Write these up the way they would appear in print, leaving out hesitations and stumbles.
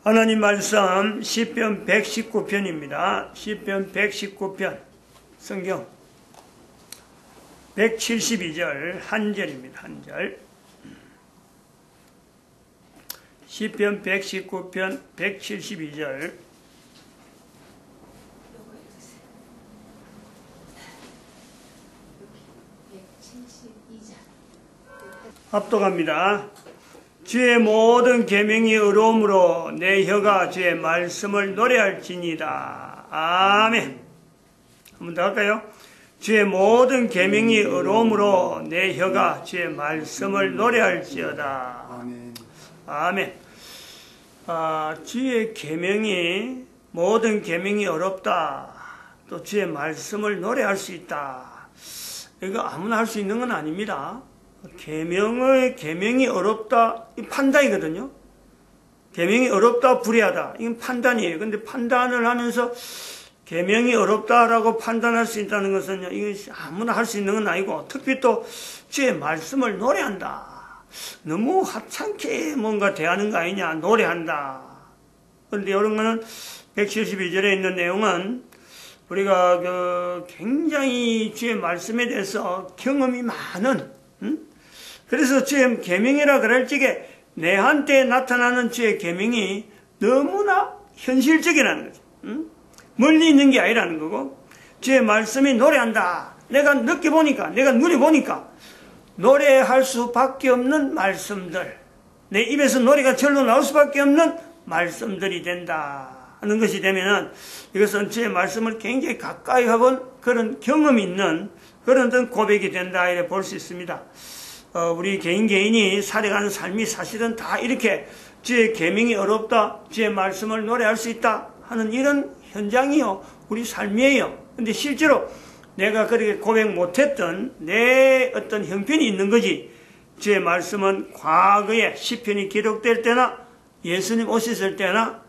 하나님 말씀 시편 119편입니다. 시편 119편 성경 172절 한 절입니다. 한 절. 시편 119편 172절. 합독합니다. 주의 모든 계명이 의로움으로 내 혀가 주의 말씀을 노래할지니이다. 아멘. 한번 더 할까요? 주의 모든 계명이 의로움으로 내 혀가 주의 말씀을 노래할지어다. 아멘. 아멘. 주의 계명이 모든 계명이 어렵다. 또 주의 말씀을 노래할 수 있다. 이거 아무나 할 수 있는 건 아닙니다. 계명이 어렵다, 이 판단이거든요. 계명이 어렵다, 불의하다, 이건 판단이에요. 근데 판단을 하면서 계명이 어렵다라고 판단할 수 있다는 것은 이거 아무나 할 수 있는 건 아니고, 특히 또 주의 말씀을 노래한다. 너무 하찮게 뭔가 대하는 거 아니냐, 노래한다. 그런데 이런 거는 172절에 있는 내용은 우리가 굉장히 주의 말씀에 대해서 경험이 많은, 그래서 주의 계명이라 그럴 적에 내한테 나타나는 주의 계명이 너무나 현실적이라는 거죠. 멀리 있는 게 아니라는 거고, 주의 말씀이 노래한다. 내가 느껴보니까, 내가 눈에 보니까 노래할 수밖에 없는 말씀들, 내 입에서 노래가 절로 나올 수밖에 없는 말씀들이 된다 하는 것이 되면은, 이것은 주의 말씀을 굉장히 가까이 하본 그런 경험이 있는 그런 어떤 고백이 된다 이렇게 볼 수 있습니다. 우리 개인이 살아가는 삶이 사실은 다 이렇게 주의 계명이 어렵다, 주의 말씀을 노래할 수 있다 하는 이런 현장이요, 우리 삶이에요. 근데 실제로 내가 그렇게 고백 못했던 내 어떤 형편이 있는 거지, 주의 말씀은 과거에 시편이 기록될 때나 예수님 오셨을 때나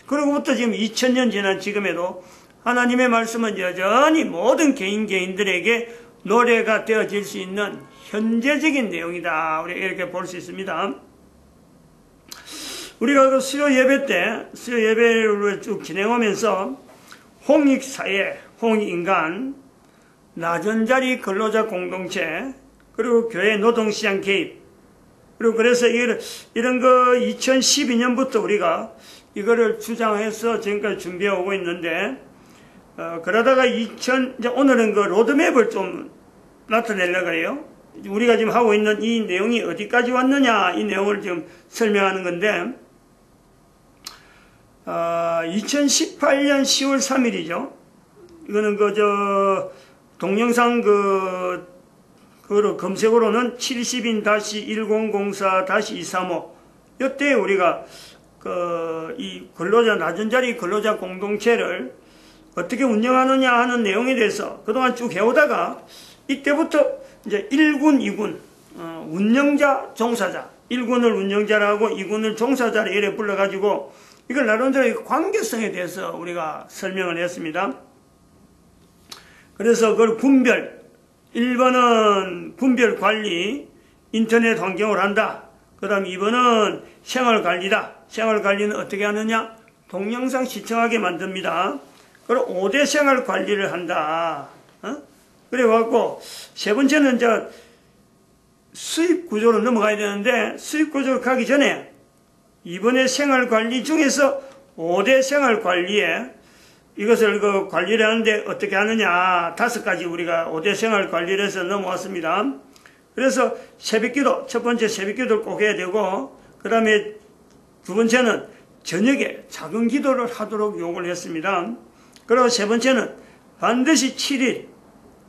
그러고부터 지금 2000년 지난 지금에도 하나님의 말씀은 여전히 모든 개인들에게 노래가 되어질 수 있는 현재적인 내용이다. 우리가 이렇게 볼 수 있습니다. 우리가 그 수요 예배를 쭉 진행하면서 홍익사회, 홍익인간, 낮은 자리 근로자 공동체, 그리고 교회 노동시장 개입, 그리고 그래서 이런 거 2012년부터 우리가 이거를 주장해서 지금까지 준비해 오고 있는데, 그러다가 이제 오늘은 그 로드맵을 좀 나타내려고 해요. 우리가 지금 하고 있는 이 내용이 어디까지 왔느냐, 이 내용을 지금 설명하는 건데, 2018년 10월 3일이죠. 이거는 동영상 그거로 검색으로는 70인-1004-235. 이때 우리가 이 낮은 자리 근로자 공동체를 어떻게 운영하느냐 하는 내용에 대해서 그동안 쭉 해오다가 이때부터 이제 1군, 2군, 운영자, 종사자, 1군을 운영자라고 2군을 종사자를 이래 불러가지고 이걸 나름대로 관계성에 대해서 우리가 설명을 했습니다. 그래서 그걸 분별, 1번은 분별 관리, 인터넷 환경을 한다. 그 다음 2번은 생활 관리다. 생활 관리는 어떻게 하느냐? 동영상 시청하게 만듭니다. 그리고 5대 생활 관리를 한다. 그래갖고, 세 번째는 수입 구조로 넘어가야 되는데, 수입 구조로 가기 전에, 이번에 생활 관리 중에서 5대 생활 관리에, 이것을 관리를 하는데 어떻게 하느냐, 5가지 우리가 5대 생활 관리를 해서 넘어왔습니다. 그래서 새벽기도, 첫 번째 새벽기도를 꼭 해야 되고, 그 다음에 두 번째는 저녁에 작은 기도를 하도록 요구를 했습니다. 그리고 세 번째는 반드시 7일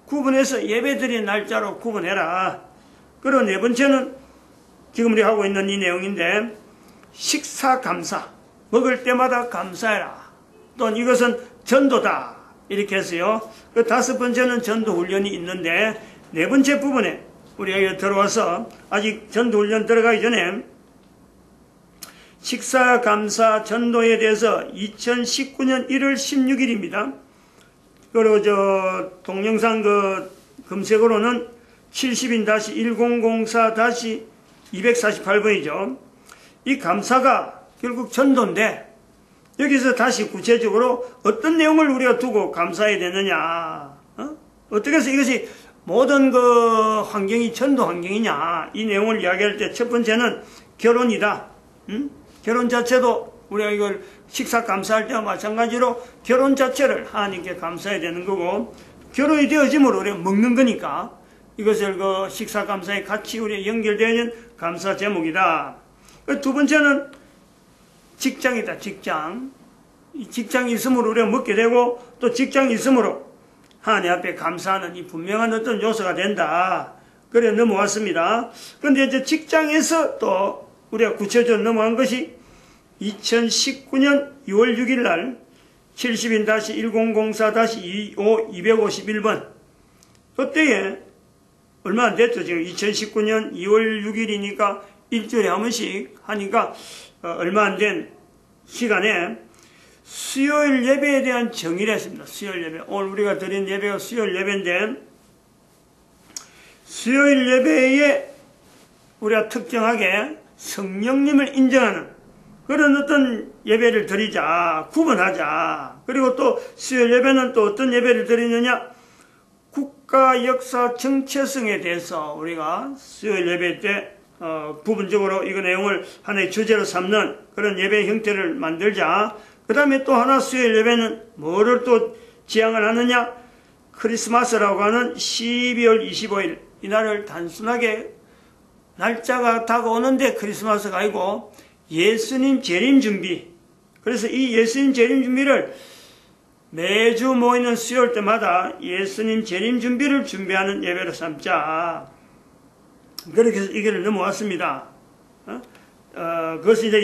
구분해서 예배드린 날짜로 구분해라. 그리고 네 번째는 지금 우리 하고 있는 이 내용인데, 식사 감사, 먹을 때마다 감사해라. 또는 이것은 전도다. 이렇게 했어요. 그 5번째는 전도 훈련이 있는데, 네 번째 부분에 우리가 여기 들어와서 아직 전도 훈련 들어가기 전에 식사 감사 전도에 대해서 2019년 1월 16일입니다. 그리고 동영상 검색으로는 70인-1004-248번이죠. 이 감사가 결국 전도인데 여기서 다시 구체적으로 어떤 내용을 우리가 두고 감사해야 되느냐, 어떻게 해서 이것이 모든 그 환경이 전도 환경이냐, 이 내용을 이야기할 때 첫 번째는 결혼이다. 결혼 자체도 우리가 이걸 식사 감사할 때와 마찬가지로 결혼 자체를 하나님께 감사해야 되는 거고, 결혼이 되어짐으로 우리가 먹는 거니까 이것을 그 식사 감사에 같이 우리 연결되어 있는 감사 제목이다. 두 번째는 직장이다. 직장. 이 직장이 있으므로 우리가 먹게 되고, 또 직장이 있으므로 하나님 앞에 감사하는 이 분명한 어떤 요소가 된다. 그래 넘어왔습니다. 그런데 이제 직장에서 또 우리가 구체적으로 넘어간 것이 2019년 6월 6일 날 70-1004-25-251번 그때에 얼마 안 됐죠. 지금 2019년 2월 6일이니까 일주일에 한 번씩 하니까 얼마 안 된 시간에 수요일 예배에 대한 정의를 했습니다. 수요일 예배. 오늘 우리가 드린 예배가 수요일 예배인데, 수요일 예배에 우리가 특정하게 성령님을 인정하는 그런 어떤 예배를 드리자, 구분하자. 그리고 또 수요일 예배는 또 어떤 예배를 드리느냐? 국가 역사 정체성에 대해서 우리가 수요일 예배 때 부분적으로 이 내용을 하나의 주제로 삼는 그런 예배 형태를 만들자. 그 다음에 또 하나 수요일 예배는 뭐를 또 지향을 하느냐? 크리스마스라고 하는 12월 25일. 이날을 단순하게 날짜가 다가오는데 크리스마스가 아니고 예수님 재림 준비. 그래서 이 예수님 재림 준비를 매주 모이는 수요일 때마다 예수님 재림 준비를 준비하는 예배로 삼자. 그렇게 해서 이 길을 넘어왔습니다. 그것이 이제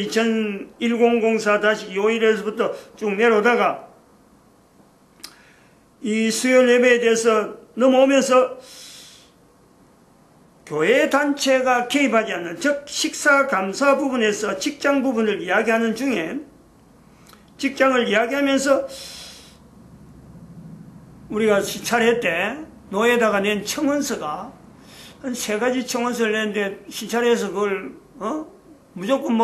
1004-251에서부터 쭉 내려오다가 이 수요일 예배에 대해서 넘어오면서 교회 단체가 개입하지 않는, 즉 식사 감사 부분에서 직장 부분을 이야기하는 중에 직장을 이야기하면서 우리가 시찰회 때 노예다가 낸 청원서가 한 3가지 청원서를 냈는데 시찰회에서 그걸 무조건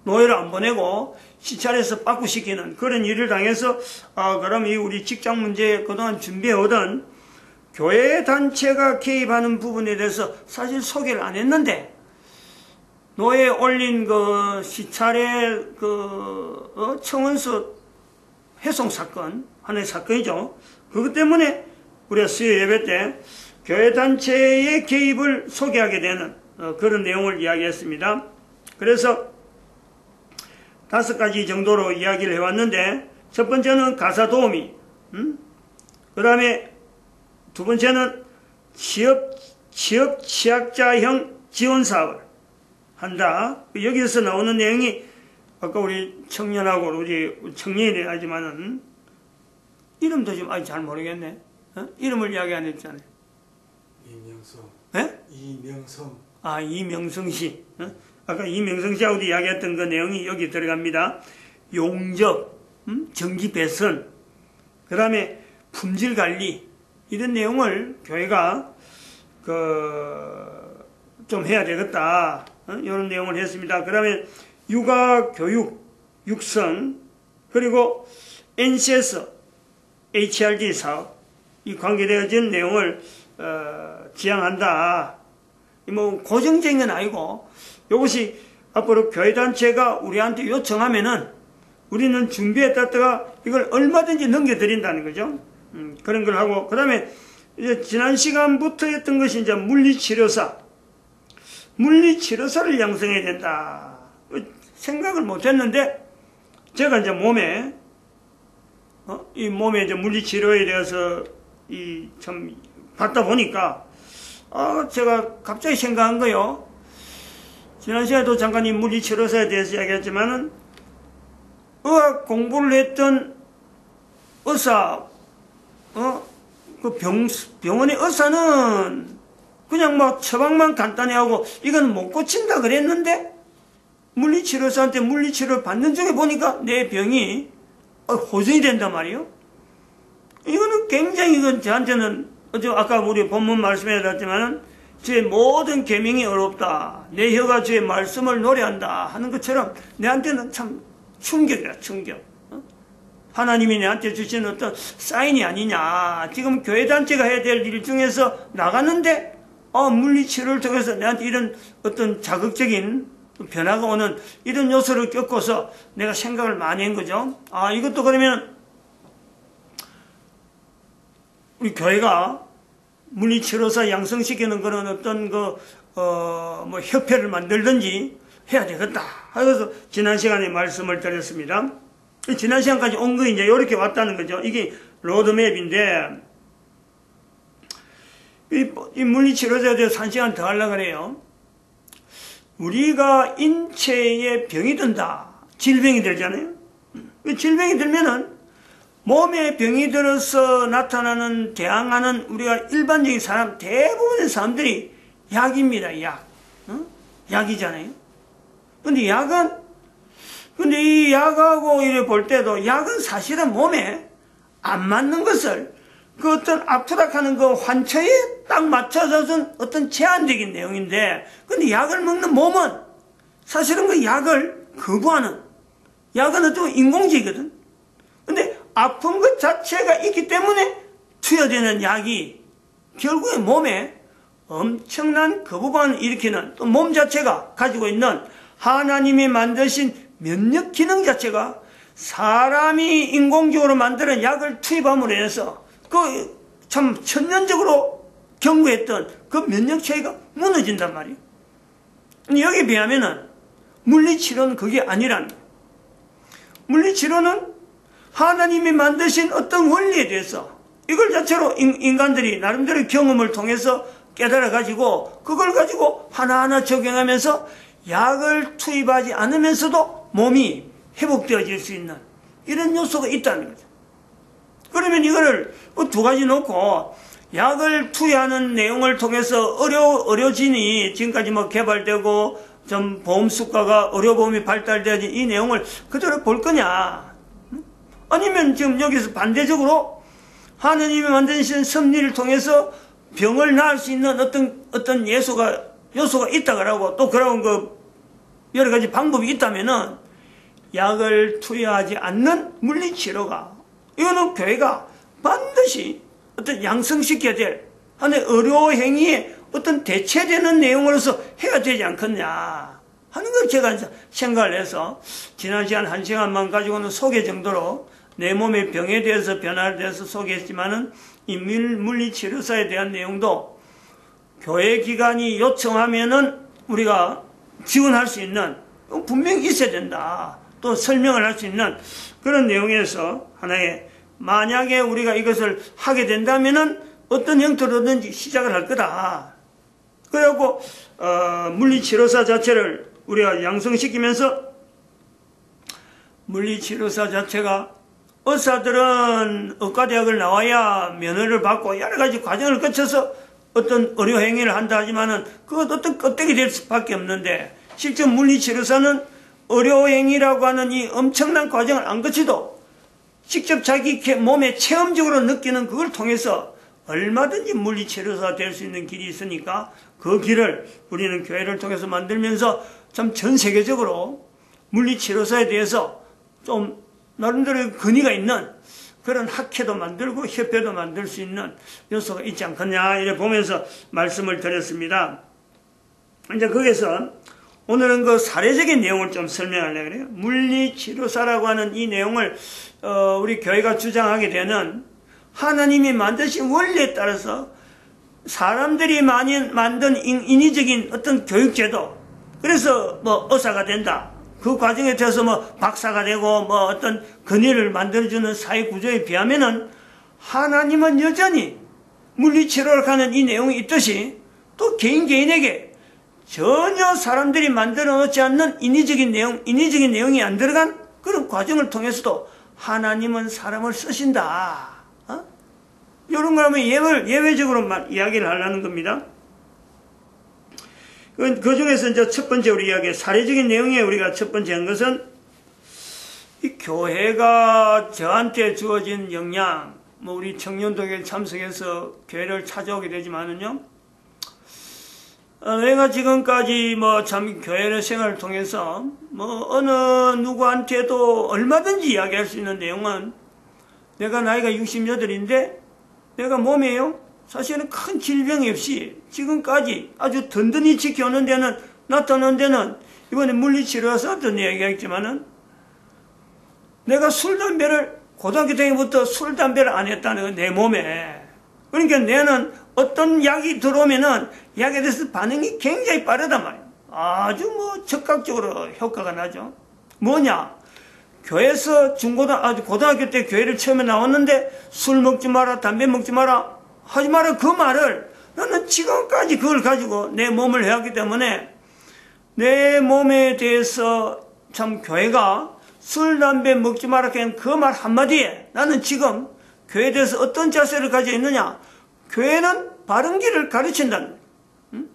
노예를 안 보내고 시찰해서 빠꾸시키는 그런 일을 당해서 그럼 이 우리 직장 문제에 그동안 준비해오던 교회 단체가 개입하는 부분에 대해서 사실 소개를 안 했는데 노예에 올린 그 시찰회 청원서 회송 사건, 하나의 사건이죠. 그것 때문에 우리가 수요 예배 때 교회 단체의 개입을 소개하게 되는 그런 내용을 이야기했습니다. 그래서 5가지 정도로 이야기를 해왔는데, 첫 번째는 가사 도우미, 그 다음에 두 번째는 취업 취약자형 지원 사업을 한다. 여기서 나오는 내용이 아까 우리 청년하고 우리 청년이 하지만은 이름도 좀 아직 잘 모르겠네. 이름을 이야기 안 했잖아요. 이명성. 네? 이명성. 이명성 씨. 아까 이명성 씨하고도 이야기했던 그 내용이 여기 들어갑니다. 용접, 정기 배선, 그 다음에 품질 관리, 이런 내용을 교회가 좀 해야 되겠다. 이런 내용을 했습니다. 그 다음에 육아 교육, 육성, 그리고 NCS, HRD 사업, 이 관계되어진 내용을 지향한다. 고정적인 건 아니고, 이것이 앞으로 교회단체가 우리한테 요청하면은 우리는 준비에 따다가 이걸 얼마든지 넘겨드린다는 거죠. 그런 걸 하고, 그 다음에 이제 지난 시간부터 했던 것이 이제 물리치료사를 양성해야 된다. 생각을 못 했는데, 제가 이제 이 몸에 이제 물리치료에 대해서 참 받다 보니까, 제가 갑자기 생각한 거요. 지난 시간에도 잠깐 이 물리치료사에 대해서 이야기했지만은, 의학 공부를 했던 의사, 병원의 의사는 그냥 처방만 간단히 하고, 이건 못 고친다 그랬는데, 물리치료사한테 물리치료를 받는 중에 보니까 내 병이 호전이 된단 말이에요. 이거는 굉장히 저한테는, 아까 우리 본문 말씀에 드렸지만은, 주의 모든 계명이 어렵다. 내 혀가 주의 말씀을 노래한다 하는 것처럼 내한테는 참 충격이다, 충격. 하나님이 내한테 주신 어떤 사인이 아니냐. 지금 교회단체가 해야 될 일 중에서 나갔는데 물리치료를 통해서 내한테 이런 어떤 자극적인 변화가 오는 이런 요소를 겪고서 내가 생각을 많이 한 거죠. 이것도 그러면 우리 교회가 물리치료사 양성시키는 그런 어떤 협회를 만들든지 해야 되겠다. 그래서 지난 시간에 말씀을 드렸습니다. 지난 시간까지 온 거 이제 이렇게 왔다는 거죠. 이게 로드맵인데, 이 물리치료자에 대해서 한 시간 더 하려고 그래요. 우리가 인체에 병이 든다. 질병이 들잖아요. 질병이 들면은 몸에 병이 들어서 나타나는, 대항하는 우리가 일반적인 사람, 대부분의 사람들이 약입니다, 약. 약이잖아요. 근데 이 약하고 이래 볼 때도 약은 사실은 몸에 안 맞는 것을 그 어떤 아프다하는 그 환처에 딱 맞춰서는 어떤 제한적인 내용인데, 근데 약을 먹는 몸은 사실은 그 약을 거부하는, 약은 어떤 인공적이거든. 근데 아픈 것 자체가 있기 때문에 투여되는 약이 결국에 몸에 엄청난 거부감을 일으키는, 또 몸 자체가 가지고 있는 하나님이 만드신 면역 기능 자체가 사람이 인공적으로 만드는 약을 투입함으로 인해서 그 참 천년적으로 경고했던 그 면역 체계가 무너진단 말이에요. 여기에 비하면은 물리치료는 그게 아니라는 거예요. 물리치료는 하나님이 만드신 어떤 원리에 대해서 이걸 자체로 인간들이 나름대로 경험을 통해서 깨달아 가지고 그걸 가지고 하나하나 적용하면서 약을 투입하지 않으면서도 몸이 회복되어질 수 있는 이런 요소가 있다는 거죠. 그러면 이거를 두 가지 놓고 약을 투여하는 내용을 통해서 의료진이 지금까지 개발되고 좀 보험수가가 의료보험이 발달되어진 이 내용을 그대로 볼 거냐? 아니면 지금 여기서 반대적으로 하느님이 만드신 섭리를 통해서 병을 나을 수 있는 어떤 요소가 있다고 또 그런 여러 가지 방법이 있다면은 약을 투여하지 않는 물리치료가, 이거는 교회가 반드시 어떤 양성시켜야 될 하나의 의료행위에 어떤 대체되는 내용으로서 해야 되지 않겠냐 하는 걸 제가 생각을 해서 지난 시간 1시간만 가지고는 소개 정도로 내 몸의 병에 대해서 변화에 대해서 소개했지만은 이 물리치료사에 대한 내용도 교회 기관이 요청하면은 우리가 지원할 수 있는, 분명히 있어야 된다. 또 설명을 할 수 있는 그런 내용에서 하나의, 만약에 우리가 이것을 하게 된다면은 어떤 형태로든지 시작을 할 거다. 그래갖고 물리치료사 자체를 우리가 양성시키면서, 물리치료사 자체가 의사들은 의과대학을 나와야 면허를 받고 여러 가지 과정을 거쳐서 어떤 의료행위를 한다 하지만은 그것 어떤 껍데기 될 수밖에 없는데, 실제 물리치료사는 의료행위라고 하는 이 엄청난 과정을 안 거치도 직접 자기 몸에 체험적으로 느끼는 그걸 통해서 얼마든지 물리치료사 될 수 있는 길이 있으니까 그 길을 우리는 교회를 통해서 만들면서 참 전 세계적으로 물리치료사에 대해서 좀 나름대로 근위가 있는 그런 학회도 만들고 협회도 만들 수 있는 요소가 있지 않겠냐 이래 보면서 말씀을 드렸습니다. 이제 거기서 오늘은 그 사례적인 내용을 좀 설명하려고 그래요. 물리치료사라고 하는 이 내용을 우리 교회가 주장하게 되는, 하나님이 만드신 원리에 따라서 사람들이 만든 인위적인 어떤 교육제도, 그래서 의사가 된다, 그 과정에 대해서 박사가 되고 어떤 근위를 만들어주는 사회 구조에 비하면은 하나님은 여전히 물리치료를 하는 이 내용이 있듯이 또 개인에게 전혀 사람들이 만들어 놓지 않는 인위적인 내용이 안 들어간 그런 과정을 통해서도 하나님은 사람을 쓰신다. 이런 걸 하면 예외적으로만 이야기를 하려는 겁니다. 그 중에서 이제 첫 번째 우리 이야기, 사례적인 내용에 우리가 첫 번째 한 것은, 이 교회가 저한테 주어진 역량, 우리 청년도교에 참석해서 교회를 찾아오게 되지만은요, 내가 지금까지 참 교회 생활을 통해서 어느 누구한테도 얼마든지 이야기할 수 있는 내용은, 내가 나이가 68인데 내가 몸에요 사실은 큰 질병이 없이 지금까지 아주 든든히 지켜오는 데는, 나타나는 데는, 이번에 물리치료 와서 어떤 이야기가 있지만은, 내가 술, 담배를 고등학교 때부터 술, 담배를 안 했다는 거, 내 몸에. 그러니까 내는 어떤 약이 들어오면은 약에 대해서 반응이 굉장히 빠르단 말이에요. 아주 즉각적으로 효과가 나죠. 뭐냐? 교회에서 고등학교 때 교회를 처음에 나왔는데 술 먹지 마라, 담배 먹지 마라, 하지 마라, 그 말을 나는 지금까지 그걸 가지고 내 몸을 해왔기 때문에, 내 몸에 대해서 참 교회가 술, 담배 먹지 마라 그냥 그 말 한마디에 나는 지금 교회에 대해서 어떤 자세를 가지고 있느냐? 교회는 바른 길을 가르친다는 거예요.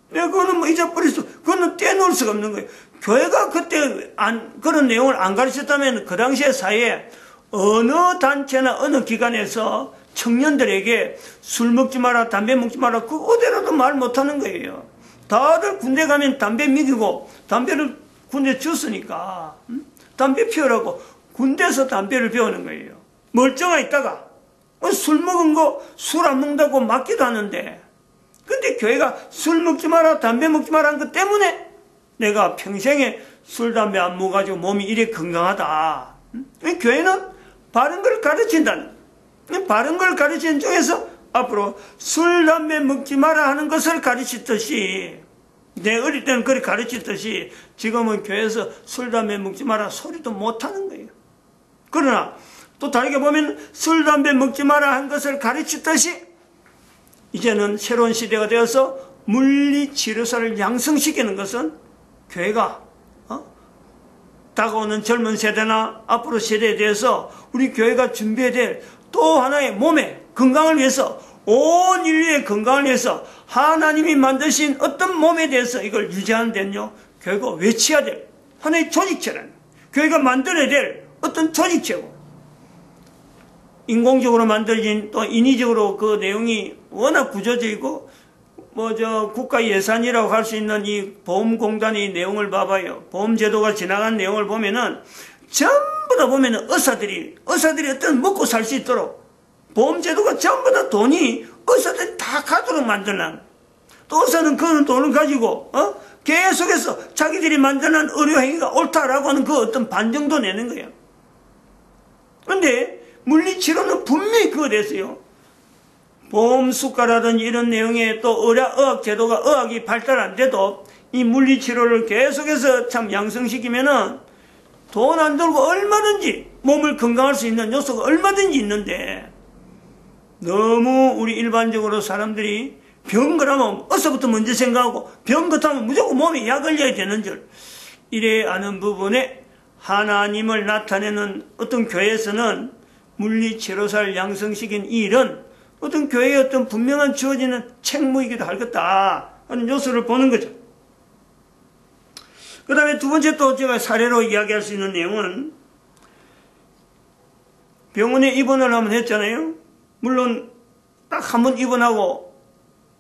내가 그거는 잊어버릴 수, 그거는 떼놓을 수가 없는 거예요. 교회가 그때 그런 내용을 안 가르쳤다면 그 당시의 사회에 어느 단체나 어느 기관에서 청년들에게 술 먹지 마라, 담배 먹지 마라, 그거대로도 말 못하는 거예요. 다들 군대 가면 담배 먹이고, 담배를 군대 줬으니까 담배 피우라고 군대에서 담배를 배우는 거예요. 멀쩡하 있다가 술 먹은 거 술 안 먹는다고 맞기도 하는데, 근데 교회가 술 먹지 마라, 담배 먹지 마라 한 것 때문에 내가 평생에 술, 담배 안 먹어가지고 몸이 이래 건강하다. 교회는 바른 걸 가르친다는, 바른 걸 가르치는 중에서 앞으로 술, 담배 먹지 마라 하는 것을 가르치듯이, 내 어릴 때는 그렇게 가르치듯이 지금은 교회에서 술, 담배 먹지 마라 소리도 못하는 거예요. 그러나 또 다르게 보면 술, 담배 먹지 마라 한 것을 가르치듯이 이제는 새로운 시대가 되어서 물리치료사를 양성시키는 것은 교회가 다가오는 젊은 세대나 앞으로 세대에 대해서 우리 교회가 준비해야 될 또 하나의 몸의 건강을 위해서, 온 인류의 건강을 위해서 하나님이 만드신 어떤 몸에 대해서 이걸 유지하는 데는요, 교회가 외쳐야 될 하나의 조직체라는, 교회가 만들어야 될 어떤 조직체고, 인공적으로 만들어진 또 인위적으로 그 내용이 워낙 구조적이고, 국가 예산이라고 할 수 있는 이 보험공단의 내용을 봐봐요. 보험제도가 지나간 내용을 보면은 전부 다 보면은 의사들이 어떤 먹고 살 수 있도록 보험제도가 전부 다 돈이 의사들이 다 가도록 만들란. 또 의사는 그런 돈을 가지고 계속해서 자기들이 만드는 의료행위가 옳다라고 하는 그 어떤 반정도 내는 거예요. 그런데 물리치료는 분명히 그거 됐어요. 보험수가라든지 이런 내용에 또 의학제도가, 의학이 발달 안 돼도 이 물리치료를 계속해서 참 양성시키면은 돈 안 들고 얼마든지 몸을 건강할 수 있는 요소가 얼마든지 있는데, 너무 우리 일반적으로 사람들이 병 그러면 어서부터 먼저 생각하고, 병 그렇다면 무조건 몸에 약 걸려야 되는 줄 이래 아는 부분에, 하나님을 나타내는 어떤 교회에서는 물리치료사를 양성시킨 이 일은 어떤 교회의 어떤 분명한 주어지는 책무이기도 하겠다 하는 요소를 보는 거죠. 그 다음에 두 번째 또 제가 사례로 이야기할 수 있는 내용은, 병원에 입원을 한번 했잖아요. 물론 딱 한 번 입원하고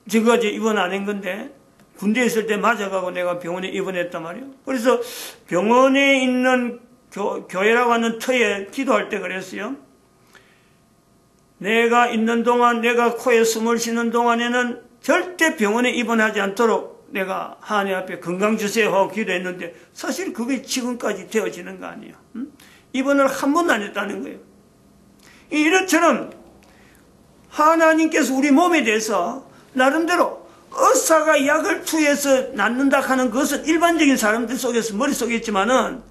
지금까지 입원 안 한 건데, 군대에 있을 때 맞아가고 내가 병원에 입원했단 말이에요. 그래서 병원에 있는 교회라고 하는 터에 기도할 때 그랬어요. 내가 있는 동안, 내가 코에 숨을 쉬는 동안에는 절대 병원에 입원하지 않도록 내가 하나님 앞에 건강 주세요 하고 기도했는데, 사실 그게 지금까지 되어지는 거 아니에요. 입원을 한 번도 안 했다는 거예요. 이렇처럼 하나님께서 우리 몸에 대해서 나름대로 의사가 약을 투여해서 낫는다 하는 것은 일반적인 사람들 속에서 머릿속에 있지만은,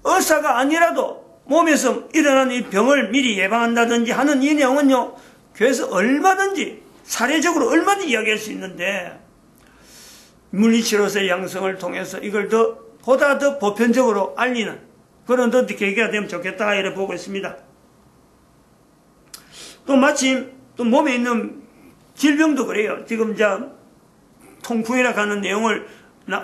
의사가 아니라도 몸에서 일어나는 이 병을 미리 예방한다든지 하는 이 내용은요, 교회에서 얼마든지 사례적으로 얼마든지 이야기할 수 있는데, 물리치료사의 양성을 통해서 이걸 보다 더 보편적으로 알리는 그런 더 계기가 되면 좋겠다 이렇게 보고 있습니다. 또 마침 또 몸에 있는 질병도 그래요. 지금 이제 통풍이라고 하는 내용을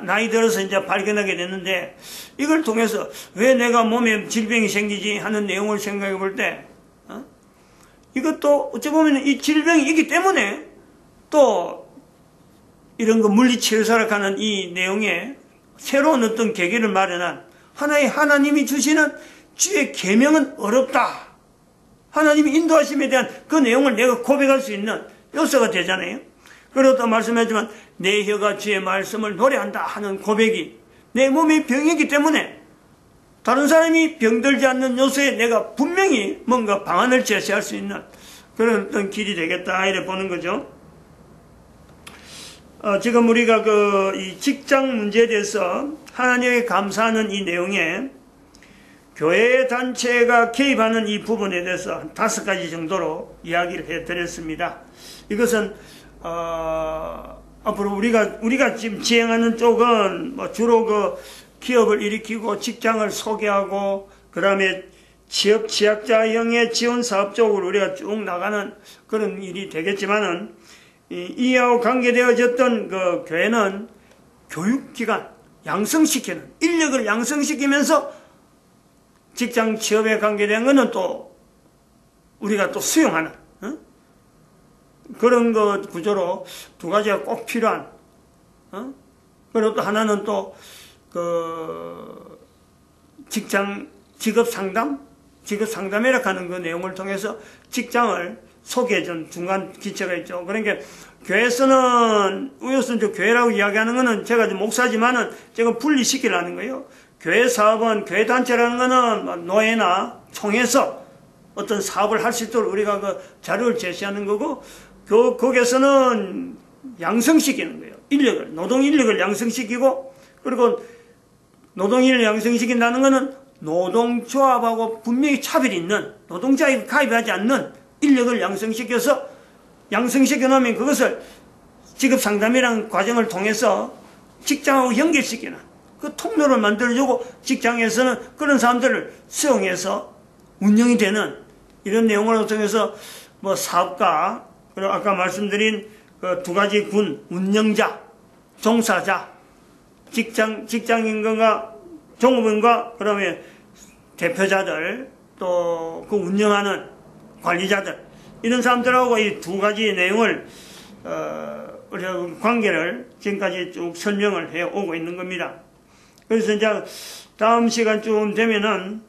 나이 들어서 이제 발견하게 됐는데, 이걸 통해서 왜 내가 몸에 질병이 생기지 하는 내용을 생각해 볼 때, 이것도 어찌 보면 이 질병이 있기 때문에 또 이런 거 물리치료사락하는 이 내용에 새로운 어떤 계기를 마련한 하나님이 주시는 주의 계명은 어렵다. 하나님이 인도하심에 대한 그 내용을 내가 고백할 수 있는 요소가 되잖아요. 그리고 또 말씀하지만 내 혀가 주의 말씀을 노래한다 하는 고백이 내 몸이 병이기 때문에 다른 사람이 병들지 않는 요소에 내가 분명히 뭔가 방안을 제시할 수 있는 그런 어떤 길이 되겠다 이래 보는 거죠. 지금 우리가 이 직장 문제에 대해서 하나님에게 감사하는 이 내용에 교회 단체가 개입하는 이 부분에 대해서 한 5가지 정도로 이야기를 해드렸습니다. 이것은 앞으로 우리가 지금 지향하는 쪽은 뭐 주로 기업을 일으키고 직장을 소개하고 그 다음에 취약자형의 지원 사업 쪽으로 우리가 쭉 나가는 그런 일이 되겠지만은 이하고 관계되어졌던 그 교회는 교육기관 양성시키는 인력을 양성시키면서 직장 취업에 관계된 거는 또 우리가 또 수용하는 그런 것 구조로 2가지가 꼭 필요한 그리고 또 하나는 또 직업 상담이라고 하는 그 내용을 통해서 직장을 소개해준 중간 기체가 있죠. 그러니까 교회에서는 우선 교회라고 이야기하는 거는 제가 목사지만은 제가 분리시키려는 거예요. 교회 사업은 교회 단체라는 거는 노예나 총회에서 어떤 사업을 할 수 있도록 우리가 그 자료를 제시하는 거고 거기에서는 양성시키는 거예요. 노동 인력을 양성시키고 그리고 노동 인력을 양성시킨다는 거는 노동조합하고 분명히 차별이 있는 노동자에게 가입하지 않는 인력을 양성시켜서 양성시켜 놓으면 그것을 직업상담이라는 과정을 통해서 직장하고 연결시키는 그 통로를 만들어주고 직장에서는 그런 사람들을 수용해서 운영이 되는 이런 내용을 통해서 뭐 사업가 그리고 아까 말씀드린 그 2가지 군 운영자, 종사자, 직장인과 종업원과 그다음에 대표자들 또 그 운영하는 관리자들 이런 사람들하고 이 2가지 내용을 우리가 관계를 지금까지 쭉 설명을 해 오고 있는 겁니다. 그래서 이제 다음 시간쯤 되면은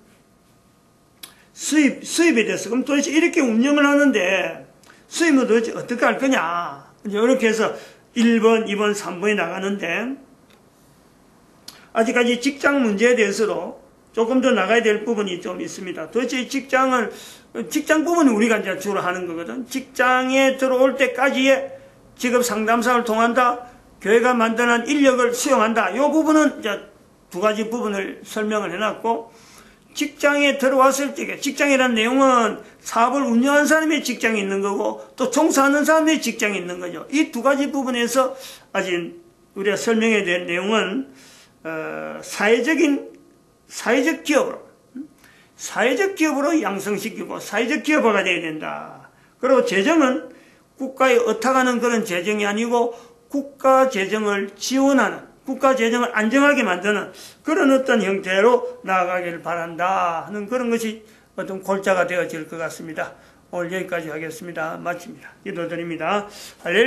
수입에 대해서 그럼 도대체 이렇게 운영을 하는데 수입은 도대체 어떻게 할 거냐 이제 이렇게 해서 1번, 2번, 3번이 나가는데 아직까지 직장 문제에 대해서도 조금 더 나가야 될 부분이 좀 있습니다. 도대체 직장 부분은 우리가 이제 주로 하는 거거든. 직장에 들어올 때까지의 직업 상담사를 통한다. 교회가 만드는 인력을 수용한다. 이 부분은 이제 2가지 부분을 설명을 해놨고, 직장에 들어왔을 때, 직장이라는 내용은 사업을 운영하는 사람의 직장이 있는 거고, 또 종사하는 사람의 직장이 있는 거죠. 이 2가지 부분에서 아직 우리가 설명해야 될 내용은, 사회적 기업으로 양성시키고 사회적 기업화가 되어야 된다. 그리고 재정은 국가에 의탁하는 그런 재정이 아니고 국가 재정을 지원하는, 국가 재정을 안정하게 만드는 그런 어떤 형태로 나아가기를 바란다 하는 그런 것이 어떤 골자가 되어질 것 같습니다. 오늘 여기까지 하겠습니다. 마칩니다. 기도드립니다. 할렐루야.